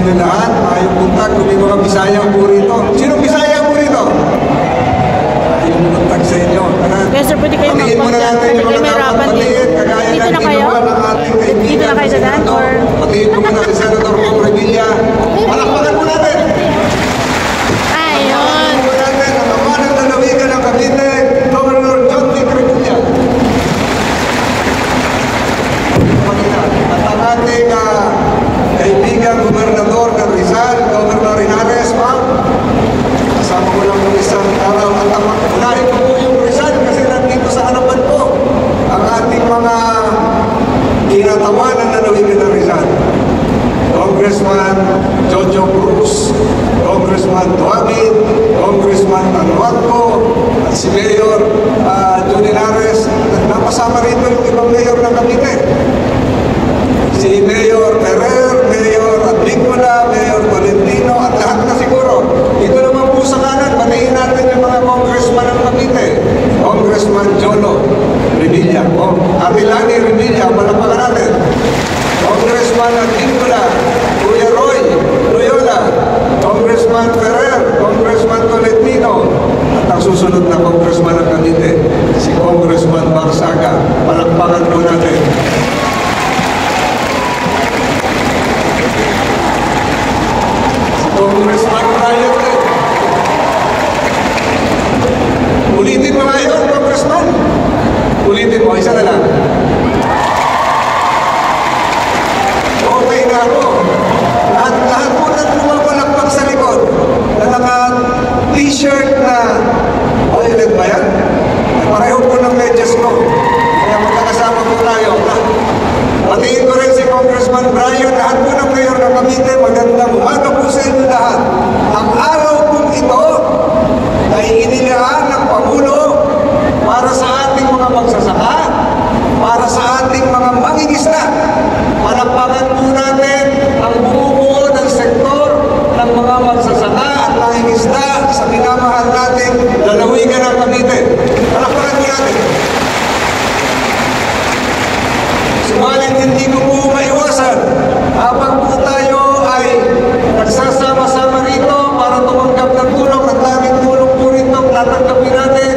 inyo lahat. Ayong buntag, kung may mga Bisaya po rito. Sinong Bisaya po rito? Ayong buntag sa inyo. Yes, sir, pwede kayo mag-contact. Pwede kayo may rabat dito. Dito na kayo? Dito na kayo sa Dan? Or... Patiin po muna si Senator Bong Revilla. Palakpakan po natin! Ayun! Palakpakan po natin ang kamanang lalawigan ng Cavite, Governor John Vic Revilla. At ang ating kaibigan, Gobernador ng Rizal, Governor Inares, ma'am. Kasama ko lang ng isang araw. At unahin ko po yung Rizal kasi nandito sa harapan po ang ating mga kinatawanan na lalawigan ng Rizal. Congressman Jojo Cruz, Congressman Duamit, Congressman Tanuatco, at si Mayor John Inares. Napasama rito yung ibang mayor ng Cavite. Si Mayor Ferrer, Mayor Advícola, Mayor Tolentino, at lahat na siguro. Ito naman po sa kanan, patayin natin yung mga congressman ng Cavite. Congressman Jolo Revilla, Atilani Revilla, palapakan natin. Congressman Advícola, Kuya Roy Loyola, Congressman Ferrer, Congressman Tolentino, at ang susunod na congressman ng Cavite, si Congressman Barsaga. Palakpakan po natin. Congressman Ryan. Ulitin mo nga yun, Congressman. Ulitin mo, isa na lang. Okay na ako. Lahat po na lumapalakpak sa likod na naka-t-shirt na violet ba yan? Pareho po ng medyas ko. Kaya magkakasama po tayo. Patiin ko rin si Congressman Brian, lahat po ng mayor ng Cavite, magandang umaga po sa inyo lahat. Ang araw po ito ay inilaan ng Pangulo para sa ating mga magsasaka, para sa ating mga mangingisda. Palakpakan po natin ang bumubuo ng sektor ng mga magsasaka at mangingisda sa minamahal nating lalawigan ng Cavite. Palakpakan po natin. Subalit hindi ko po maiwasan habang po tayo ay nagsasama-sama rito para tumanggap ng tulong at daming tulong po rito tatanggapin natin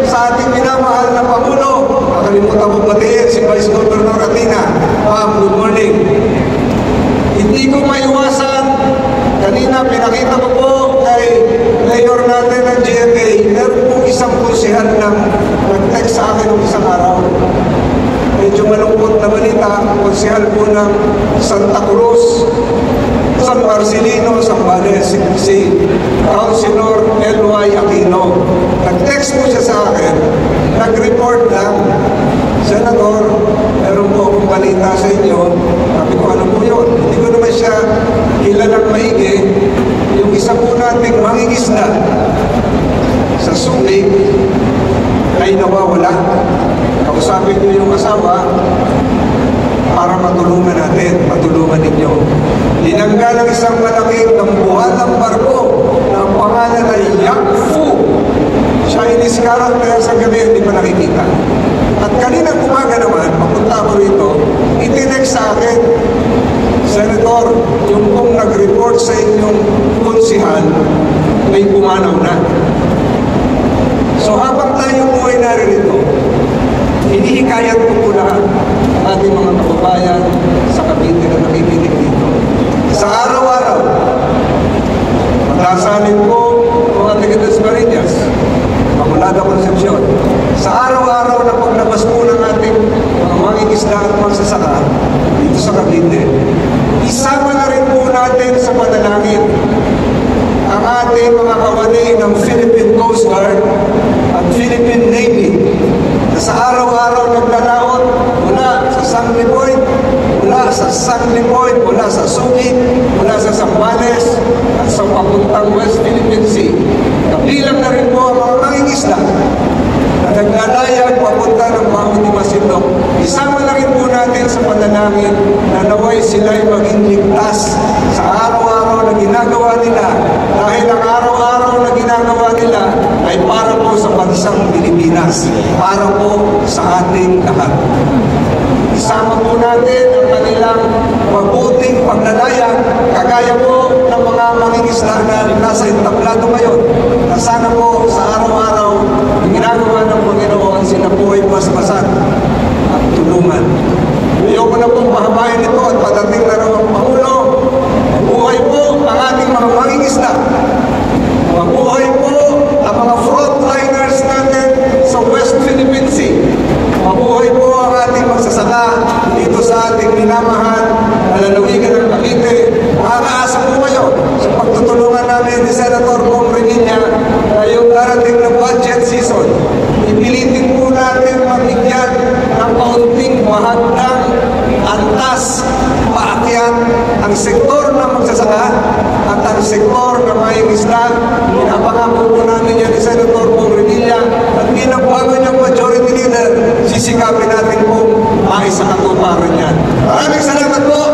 sa ating minamahal na Pangulo. Nakalimutan ko batiin si Vice Governor Atina. Ma'am, good morning. Hindi ko maiwasan, kanina pinakita ko po kay Mayor natin ng GMA, meron po isang konsehal na nag-text sa akin ng isang araw. Medyo malungkot na balita, konsehal po ng Santa Cruz, San Marcelino, Zambales, si Councilor L.Y. Aquino. Nag-text po siya sa akin, nag-report lang, Senator, meron po akong balita sa inyo. Sabi ko, ano po yun? Hindi ko naman siya kilalang maigi. Yung isa po nating mangingisda sa Subic ay nawawala. Kausapin niyo yung asawa para matulungan natin, matulungan ninyo. Linangga ng isang malaking buhatang barko na ang pangalan ay Yang Fu. Chinese character sa gabi, hindi pa nakikita. At kanina umaga naman, papunta ko rito, itinext sa akin, Senator, yung kung nag-report sa inyong konsihal, may pumanaw na. So habang tayo po ay naririto, hinihikayat ko po lahat ang ating mga kababayan sa Cavite na nakikinig dito. Sa araw-araw, maglasanin po mga taga-Dasmariñas, Bacolod, Concepcion. Sa araw-araw na paglabas po ng ating mga mangingisda at magsasaka dito sa Cavite, isama na rin po natin sa panalangin ang ating mga kawani ng Philippine Coast Guard at Philippine Navy na sa araw-araw naglalaot mula sa Sangley Point, mula sa Subic, mula sa Zambales at sa papuntang West Philippine Sea. Kabilang na rin po ang mga mangingisda na naglalayag papunta ng Baho de Masinloc. Isama na rin po natin sa panalangin na naway sila'y maging ligtas sa araw-araw na ginagawa nila, dahil ang araw-araw na ginagawa nila ay para po sa bansang Pilipinas, para po sa ating lahat. Isama po natin ang kanilang mabuting paglalayag, kagaya po isla na nasa entablado ngayon, na sana po sa araw-araw, ginagawa ng Panginoon, sila po ay masmasan at tulungan. Ayoko na pong pahabahin ito at padating na raw ang Pangulo. Mabuhay po ang ating mga mangingisda. Mabuhay po ang mga frontliners natin sa West Philippine Sea. Mabuhay po ang ating magsasaka dito sa ating minamahal na lalawigan ng Cavite. Makakaasa po kayo sa pagtutulungan namin ni Senator Bong Revilla na yung darating na budget season. Ipilitin po natin mabigyan ng kaunting mahagdang antas, paakyat ang sektor ng magsasaka at ang sektor ng mangingisda. Pinapangako po namin yan ni Senator Bong Revilla at bilang bago niyang majority leader, sisikapin natin po maisa katuparan yan. Maraming salamat po.